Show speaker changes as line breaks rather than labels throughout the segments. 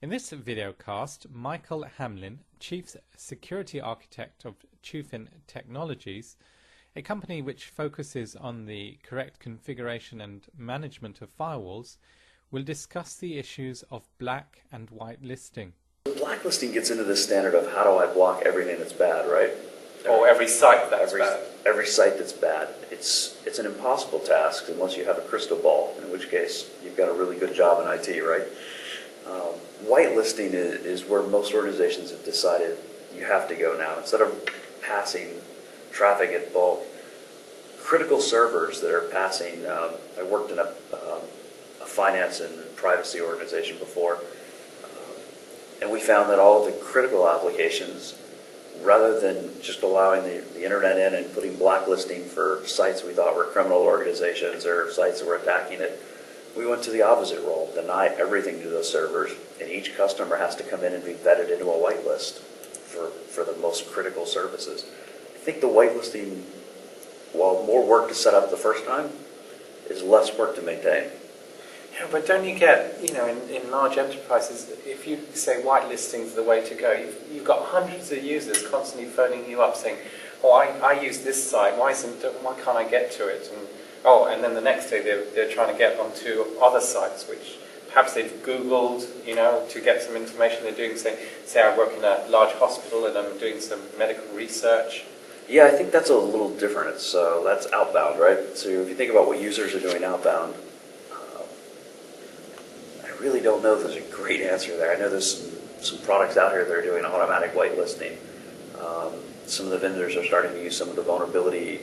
In this videocast, Michael Hamelin, Chief Security Architect of Chufin Technologies, a company which focuses on the correct configuration and management of firewalls, will discuss the issues of black and white listing.
Blacklisting gets into the standard of how do I block everything that's bad, right?
Or every site that's bad.
Every site that's bad. It's an impossible task unless you have a crystal ball, in which case you've got a really good job in IT, right? Whitelisting is where most organizations have decided you have to go now. Instead of passing traffic at bulk, critical servers that are passing, I worked in a finance and privacy organization before, and we found that all of the critical applications, rather than just allowing the internet in and putting blacklisting for sites we thought were criminal organizations or sites that were attacking it, we went to the opposite role, deny everything to those servers, and each customer has to come in and be vetted into a whitelist for the most critical services. I think the whitelisting, while more work to set up the first time, is less work to maintain.
Yeah, but don't you get, in large enterprises, if you say whitelisting is the way to go, you've got hundreds of users constantly phoning you up saying, oh, I use this site, why can't I get to it? And then the next day they're trying to get onto other sites, which perhaps they've Googled, to get some information. They're doing, say I work in a large hospital and I'm doing some medical research.
Yeah, I think that's a little different. So that's outbound, right? So if you think about what users are doing outbound, I really don't know if there's a great answer there. I know there's some products out here that are doing automatic whitelisting. Some of the vendors are starting to use some of the vulnerability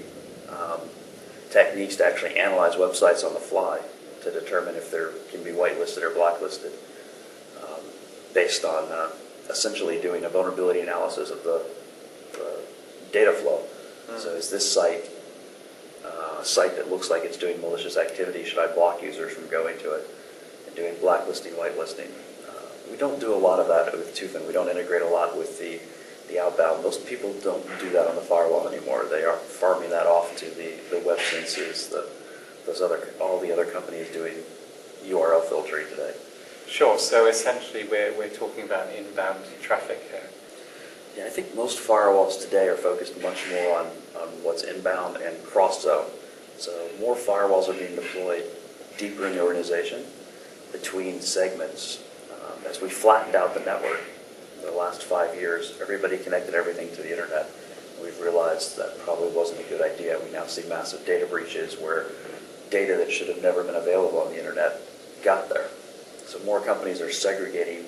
techniques to actually analyze websites on the fly to determine if they can be whitelisted or blacklisted based on essentially doing a vulnerability analysis of the data flow. So is this site a site that looks like it's doing malicious activity? Should I block users from going to it? And doing blacklisting, whitelisting. We don't do a lot of that with Chufin. We don't integrate a lot with the outbound. Most people don't do that on the firewall anymore. They are farming that off to the web senses, all the other companies doing URL filtering today.
Sure. So essentially, we're talking about inbound traffic here.
Yeah, I think most firewalls today are focused much more on what's inbound and cross-zone. So more firewalls are being deployed deeper in the organization between segments. As we flattened out the network in the last 5 years, everybody connected everything to the internet. We've realized that probably wasn't a good idea. We now see massive data breaches where data that should have never been available on the internet got there. So more companies are segregating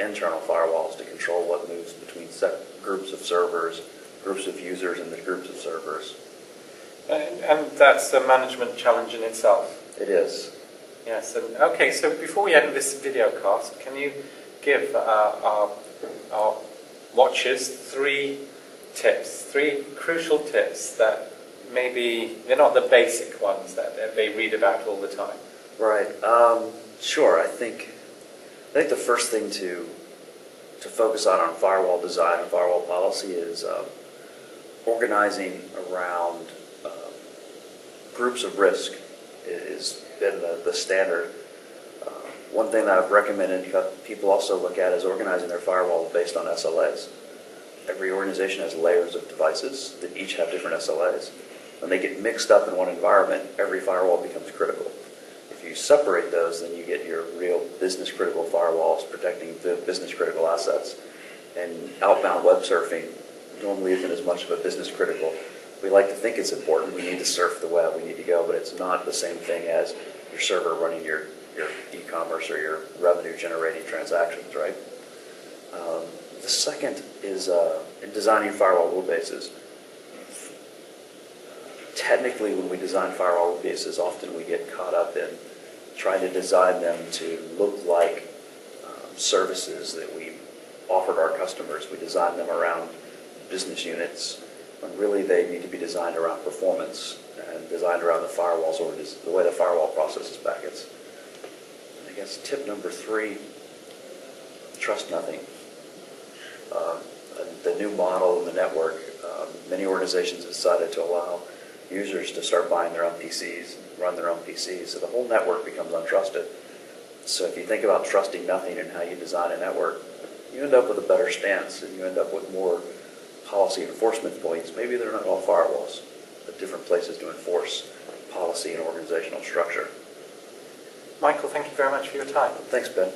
internal firewalls to control what moves between groups of servers, groups of users, and the groups of servers.
And that's a management challenge in itself.
It is.
Yes. And okay. So before we end this video cast, can you give our watchers three crucial tips that maybe they're not the basic ones that they read about all the time?
Right. Sure. I think the first thing to focus on firewall design and firewall policy is organizing around groups of risk is been the standard. One thing that I've recommended people also look at is organizing their firewall based on SLAs. Every organization has layers of devices that each have different SLAs. When they get mixed up in one environment, every firewall becomes critical. If you separate those, then you get your real business-critical firewalls protecting the business-critical assets. And outbound web surfing normally isn't as much of a business-critical. We like to think it's important. We need to surf the web. We need to go, but it's not the same thing as your server running your e-commerce or your revenue-generating transactions, right? The second is in designing firewall rule bases. Technically, when we design firewall rule bases, often we get caught up in trying to design them to look like services that we offered our customers. We design them around business units, when really they need to be designed around performance and designed around the firewalls or the way the firewall processes packets. And I guess tip number 3, trust nothing. The new model in the network, many organizations have decided to allow users to start buying their own PCs, run their own PCs, so the whole network becomes untrusted. So if you think about trusting nothing in how you design a network, you end up with a better stance, and you end up with more policy enforcement points. Maybe they're not all firewalls, but different places to enforce policy and organizational structure.
Michael, thank you very much for your time.
Thanks, Ben.